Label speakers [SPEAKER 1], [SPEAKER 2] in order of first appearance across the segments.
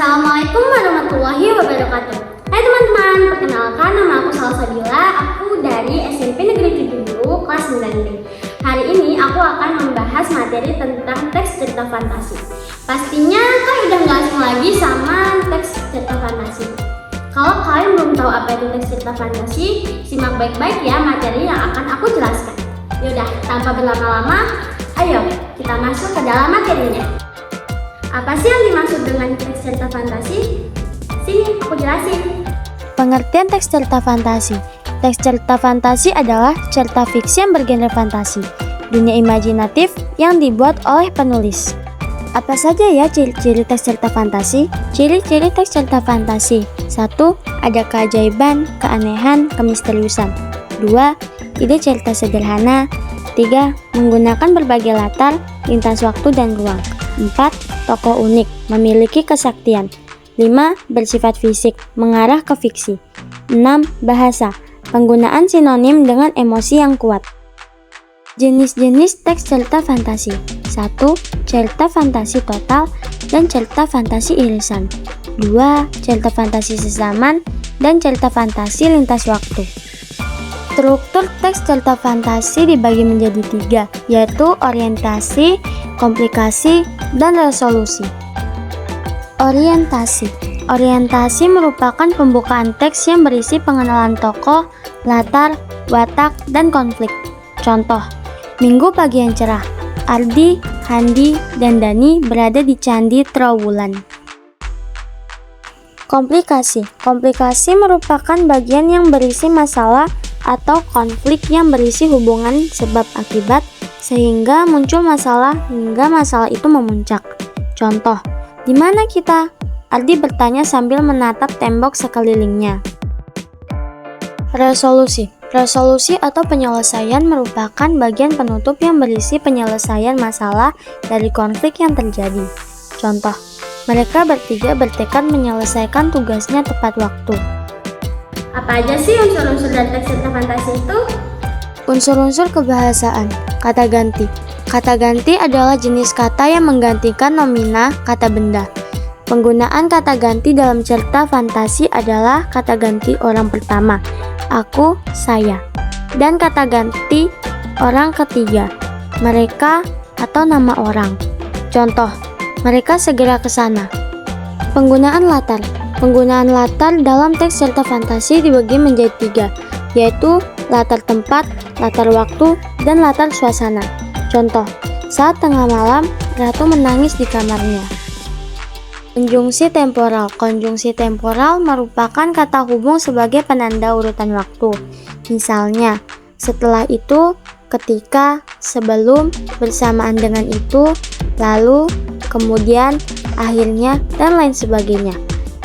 [SPEAKER 1] Assalamualaikum warahmatullahi wabarakatuh. Hai teman-teman, perkenalkan nama aku Salsabila. Aku dari SMP Negeri 7 kelas 9B. Hari ini aku akan membahas materi tentang teks cerita fantasi. Pastinya kan udah nggak asing lagi sama teks cerita fantasi. Kalau kalian belum tahu apa itu teks cerita fantasi, simak baik-baik ya materi yang akan aku jelaskan. Yaudah, tanpa berlama-lama, ayo kita masuk ke dalam materinya. Apa sih yang dimaksud dengan teks cerita fantasi? Sini aku jelasin.
[SPEAKER 2] Pengertian teks cerita fantasi. Teks cerita fantasi adalah cerita fiksi yang bergenre fantasi, dunia imajinatif yang dibuat oleh penulis. Apa saja ya ciri-ciri teks cerita fantasi? Ciri-ciri teks cerita fantasi. 1. Ada keajaiban, keanehan, kemisteriusan. 2. Ide cerita sederhana. 3. Menggunakan berbagai latar, lintas waktu dan ruang. 4. Tokoh unik, memiliki kesaktian. 5. Bersifat fisik, mengarah ke fiksi. 6. Bahasa, penggunaan sinonim dengan emosi yang kuat. Jenis-jenis teks cerita fantasi. 1. Cerita fantasi total dan cerita fantasi irisan. 2. Cerita fantasi sezaman dan cerita fantasi lintas waktu. Struktur teks cerita fantasi dibagi menjadi 3, yaitu orientasi, komplikasi, dan resolusi. Orientasi. Orientasi merupakan pembukaan teks yang berisi pengenalan tokoh, latar, watak, dan konflik. Contoh, Minggu pagi yang cerah. Ardi, Handi, dan Dani berada di Candi Trowulan. Komplikasi. Komplikasi merupakan bagian yang berisi masalah atau konflik yang berisi hubungan sebab akibat sehingga muncul masalah hingga masalah itu memuncak. Contoh, di mana kita? Ardi bertanya sambil menatap tembok sekelilingnya. Resolusi. Resolusi atau penyelesaian merupakan bagian penutup yang berisi penyelesaian masalah dari konflik yang terjadi. Contoh, mereka bertiga bertekad menyelesaikan tugasnya tepat waktu.
[SPEAKER 1] Apa aja sih unsur-unsur dari teks cerita fantasi itu?
[SPEAKER 2] Unsur-unsur kebahasaan. Kata ganti. Kata ganti adalah jenis kata yang menggantikan nomina kata benda. Penggunaan kata ganti dalam cerita fantasi adalah kata ganti orang pertama, aku, saya, dan kata ganti orang ketiga, mereka, atau nama orang. Contoh, mereka segera ke sana. Penggunaan latar. Penggunaan latar dalam teks cerita fantasi dibagi menjadi 3, yaitu latar tempat, latar waktu, dan latar suasana. Contoh, saat tengah malam, Ratu menangis di kamarnya. Konjungsi temporal. Konjungsi temporal merupakan kata hubung sebagai penanda urutan waktu. Misalnya, setelah itu, ketika, sebelum, bersamaan dengan itu, lalu, kemudian, akhirnya, dan lain sebagainya.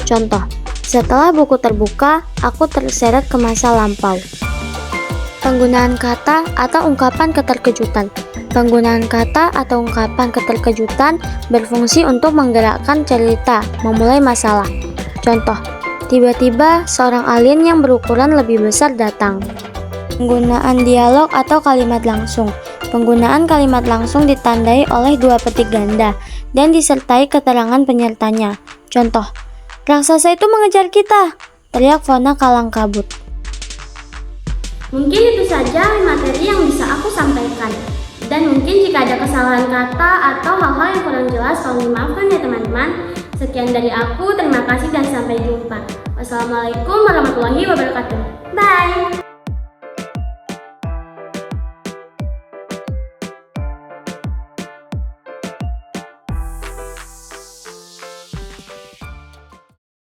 [SPEAKER 2] Contoh, setelah buku terbuka, aku terseret ke masa lampau. Penggunaan kata atau ungkapan keterkejutan. Penggunaan kata atau ungkapan keterkejutan berfungsi untuk menggerakkan cerita, memulai masalah. Contoh, tiba-tiba seorang alien yang berukuran lebih besar datang. Penggunaan dialog atau kalimat langsung. Penggunaan kalimat langsung ditandai oleh 2 petik ganda dan disertai keterangan penyertanya. Contoh, raksasa itu mengejar kita, teriak Fona kalang kabut.
[SPEAKER 1] Mungkin itu saja materi yang bisa aku sampaikan. Dan mungkin jika ada kesalahan kata atau hal-hal yang kurang jelas, tolong dimaafkan ya teman-teman. Sekian dari aku, terima kasih dan sampai jumpa. Wassalamualaikum warahmatullahi wabarakatuh. Bye!